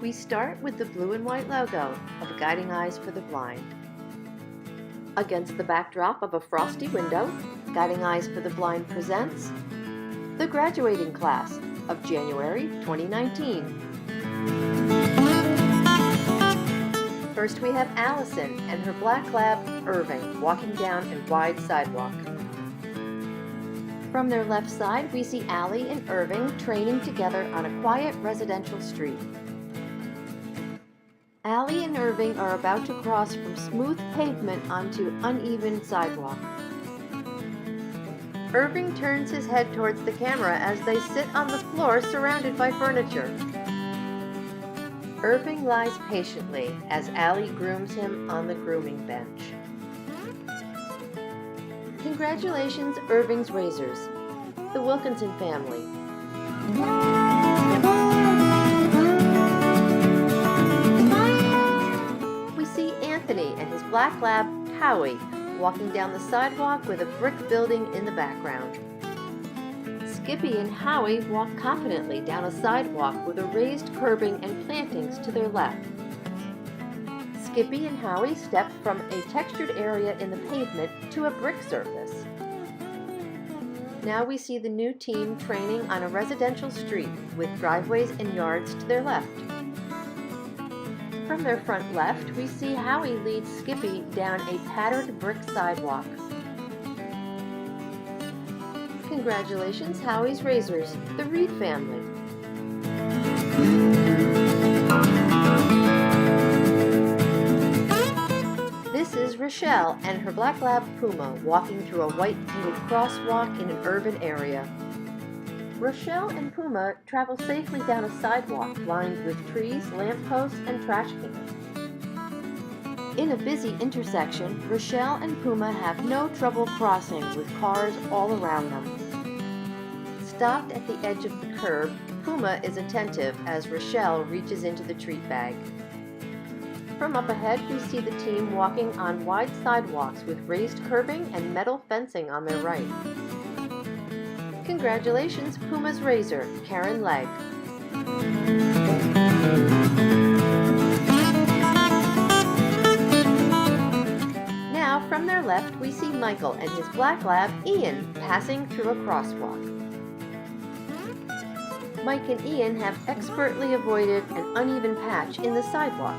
We start with the blue and white logo of Guiding Eyes for the Blind. Against the backdrop of a frosty window, Guiding Eyes for the Blind presents the graduating class of January 2019. First we have Allyson and her black lab, Irving, walking down a wide sidewalk. From their left side, we see Allie and Irving training together on a quiet residential street. Allie and Irving are about to cross from smooth pavement onto uneven sidewalk. Irving turns his head towards the camera as they sit on the floor surrounded by furniture. Irving lies patiently as Allie grooms him on the grooming bench. Congratulations, Irving's razors, the Wilkinson family. We see Anthony and his black lab, Howie, walking down the sidewalk with a brick building in the background. Skippy and Howie walk confidently down a sidewalk with a raised curbing and plantings to their left. Skippy and Howie step from a textured area in the pavement to a brick surface. Now we see the new team training on a residential street with driveways and yards to their left. From their front left, we see Howie lead Skippy down a patterned brick sidewalk. Congratulations, Howie's razors, the Reed family. This is Rachelle and her black lab Puma walking through a white painted crosswalk in an urban area. Rachelle and Puma travel safely down a sidewalk lined with trees, lampposts, and trash cans. In a busy intersection, Rachelle and Puma have no trouble crossing with cars all around them. Stopped at the edge of the curb, Puma is attentive as Rachelle reaches into the treat bag. From up ahead, we see the team walking on wide sidewalks with raised curbing and metal fencing on their right. Congratulations, Puma's razor, Karen Legg. Now, from their left, we see Michael and his black lab, Ian, passing through a crosswalk. Mike and Ian have expertly avoided an uneven patch in the sidewalk.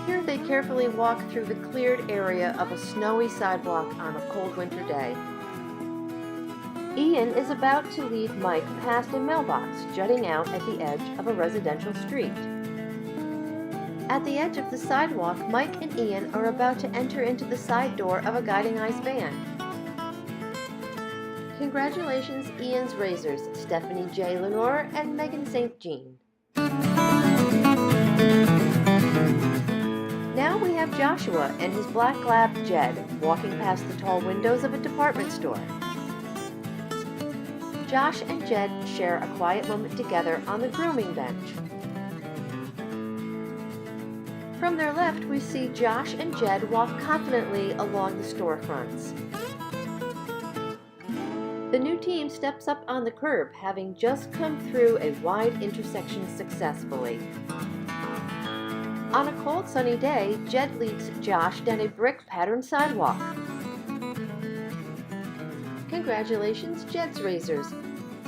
Here they carefully walk through the cleared area of a snowy sidewalk on a cold winter day. Ian is about to lead Mike past a mailbox jutting out at the edge of a residential street. At the edge of the sidewalk, Mike and Ian are about to enter into the side door of a Guiding Eyes van. Congratulations, Ian's razors, Stephanie J. Lenore and Megan St. Jean. Now we have Joshua and his black lab, Jed, walking past the tall windows of a department store. Josh and Jed share a quiet moment together on the grooming bench. From their left, we see Josh and Jed walk confidently along the storefronts. The new team steps up on the curb, having just come through a wide intersection successfully. On a cold, sunny day, Jed leads Josh down a brick patterned sidewalk. Congratulations, Jed's razors,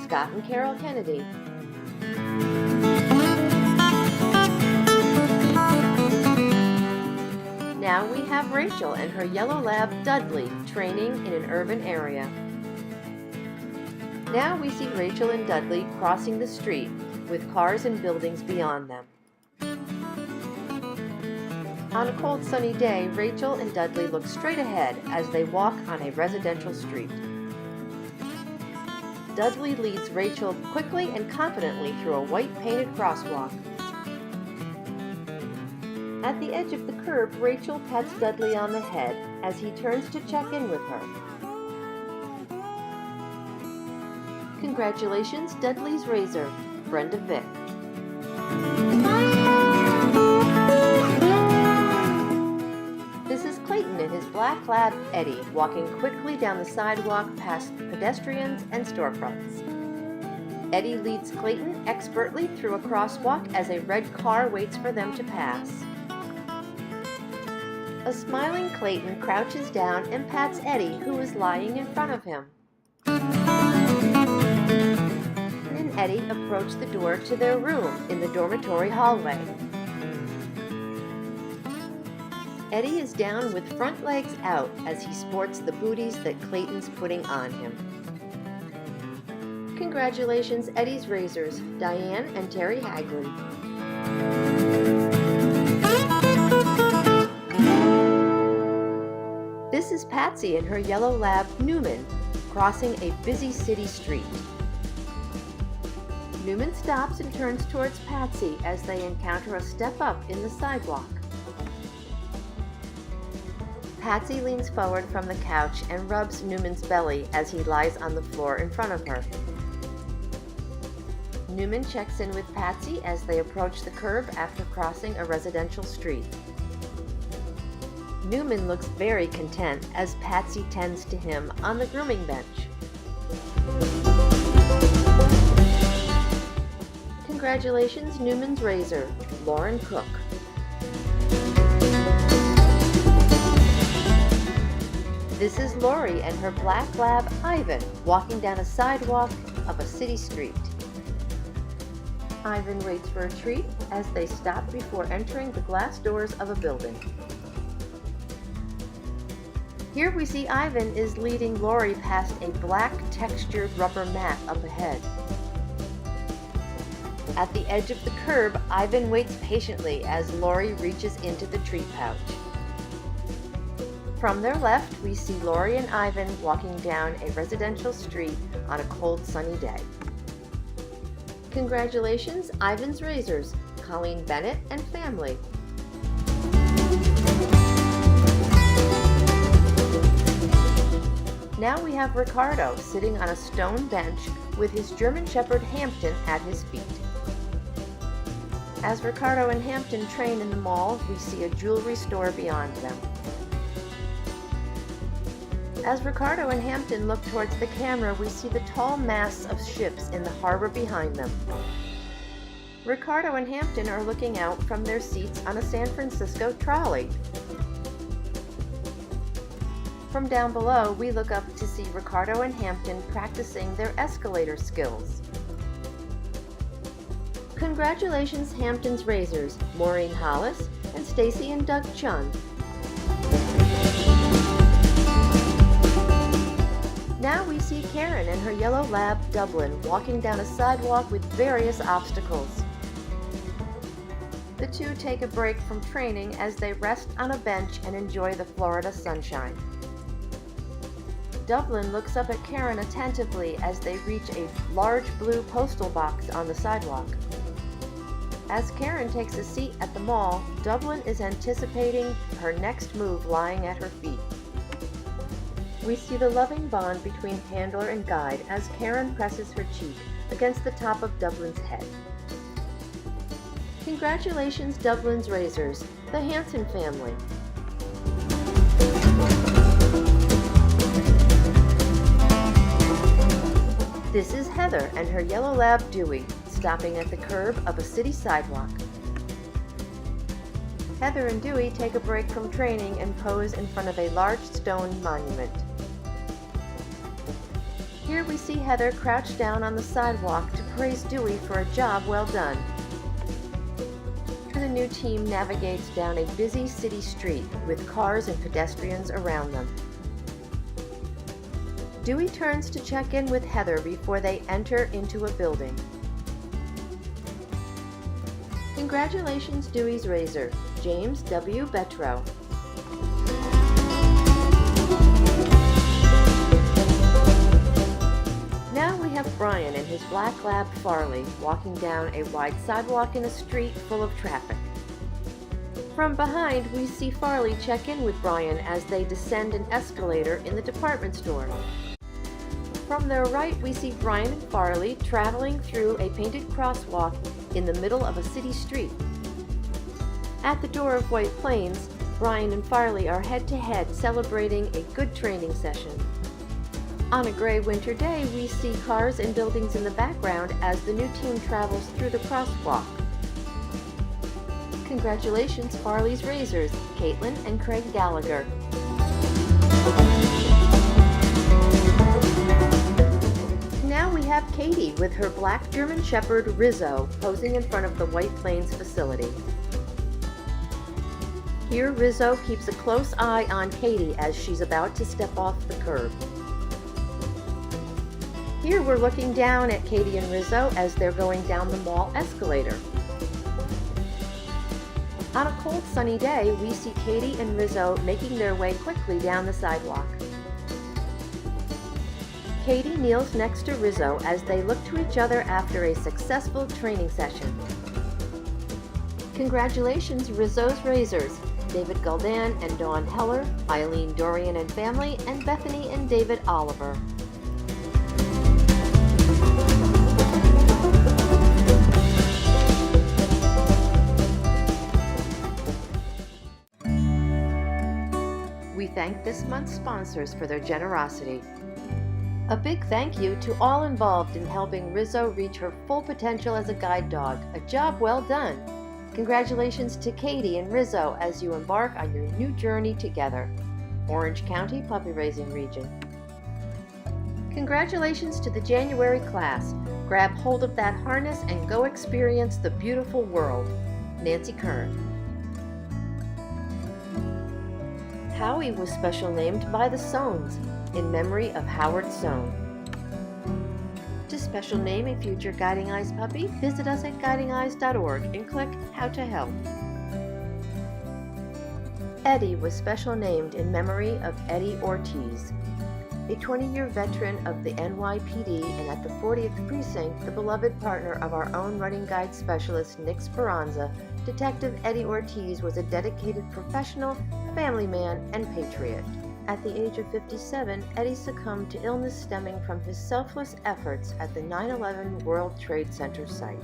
Scott and Carol Kennedy. Now we have Rachel and her yellow lab, Dudley, training in an urban area. Now we see Rachel and Dudley crossing the street with cars and buildings beyond them. On a cold, sunny day, Rachel and Dudley look straight ahead as they walk on a residential street. Dudley leads Rachel quickly and confidently through a white painted crosswalk. At the edge of the curb, Rachel pats Dudley on the head as he turns to check in with her. Congratulations, Dudley's razor, Brenda Vick. This is Clayton and his black lab, Eddie, walking quickly down the sidewalk past pedestrians and storefronts. Eddie leads Clayton expertly through a crosswalk as a red car waits for them to pass. A smiling Clayton crouches down and pats Eddie, who is lying in front of him. Clayton and Eddie approach the door to their room in the dormitory hallway. Eddie is down with front legs out as he sports the booties that Clayton's putting on him. Congratulations, Eddie's razors, Diane and Terry Hagley. This is Patsy and her yellow lab, Newman, crossing a busy city street. Newman stops and turns towards Patsy as they encounter a step up in the sidewalk. Patsy leans forward from the couch and rubs Newman's belly as he lies on the floor in front of her. Newman checks in with Patsy as they approach the curb after crossing a residential street. Newman looks very content as Patsy tends to him on the grooming bench. Congratulations, Newman's razor, Lauren Cook. This is Lori and her black lab, Ivan, walking down a sidewalk of a city street. Ivan waits for a treat as they stop before entering the glass doors of a building. Here we see Ivan is leading Lori past a black textured rubber mat up ahead. At the edge of the curb, Ivan waits patiently as Lori reaches into the treat pouch. From their left, we see Lori and Ivan walking down a residential street on a cold, sunny day. Congratulations, Ivan's razors, Colleen Bennett and family. Now we have Ricardo sitting on a stone bench with his German Shepherd Hampton at his feet. As Ricardo and Hampton train in the mall, we see a jewelry store beyond them. As Ricardo and Hampton look towards the camera, we see the tall masts of ships in the harbor behind them. Ricardo and Hampton are looking out from their seats on a San Francisco trolley. From down below, we look up to see Ricardo and Hampton practicing their escalator skills. Congratulations, Hampton's razors, Maureen Hollis and Stacy and Doug Chun. Now we see Karen and her yellow lab, Dublin, walking down a sidewalk with various obstacles. The two take a break from training as they rest on a bench and enjoy the Florida sunshine. Dublin looks up at Karen attentively as they reach a large blue postal box on the sidewalk. As Karen takes a seat at the mall, Dublin is anticipating her next move lying at her feet. We see the loving bond between handler and guide as Karen presses her cheek against the top of Dublin's head. Congratulations, Dublin's razors, the Hanson family. This is Heather and her yellow lab, Dewey, stopping at the curb of a city sidewalk. Heather and Dewey take a break from training and pose in front of a large stone monument. Here we see Heather crouched down on the sidewalk to praise Dewey for a job well done. The new team navigates down a busy city street with cars and pedestrians around them. Dewey turns to check in with Heather before they enter into a building. Congratulations, Dewey's razor, James W. Betro. Now we have Brian and his black lab Farley walking down a wide sidewalk in a street full of traffic. From behind, we see Farley check in with Brian as they descend an escalator in the department store. From their right, we see Brian and Farley traveling through a painted crosswalk in the middle of a city street. At the door of White Plains, Brian and Farley are head-to-head celebrating a good training session. On a gray winter day, we see cars and buildings in the background as the new team travels through the crosswalk. Congratulations, Farley's Razors, Caitlin and Craig Gallagher. Now we have Katie with her black German Shepherd Rizzo posing in front of the White Plains facility. Here Rizzo keeps a close eye on Katie as she's about to step off the curb. Here we're looking down at Katie and Rizzo as they're going down the mall escalator. On a cold sunny day, we see Katie and Rizzo making their way quickly down the sidewalk. Katie kneels next to Rizzo as they look to each other after a successful training session. Congratulations, Rizzo's Razors, David Guldan and Dawn Heller, Eileen Dorian and family, and Bethany and David Oliver. We thank this month's sponsors for their generosity. A big thank you to all involved in helping Rizzo reach her full potential as a guide dog. A job well done. Congratulations to Katie and Rizzo as you embark on your new journey together. Orange County Puppy Raising Region. Congratulations to the January class. Grab hold of that harness and go experience the beautiful world. Nancy Kern. Howie was special named by the Soanes in memory of Howard Soane. To special name a future Guiding Eyes puppy, visit us at guidingeyes.org and click How to Help. Eddie was special named in memory of Eddie Ortiz, a 20-year veteran of the NYPD and at the 40th Precinct, the beloved partner of our own running guide specialist Nick Speranza. Detective Eddie Ortiz was a dedicated professional, family man, and patriot. At the age of 57, Eddie succumbed to illness stemming from his selfless efforts at the 9/11 World Trade Center site.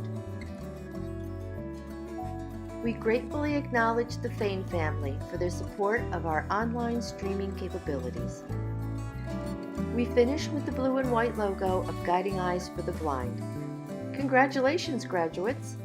We gratefully acknowledge the Fain family for their support of our online streaming capabilities. We finish with the blue and white logo of Guiding Eyes for the Blind. Congratulations, graduates!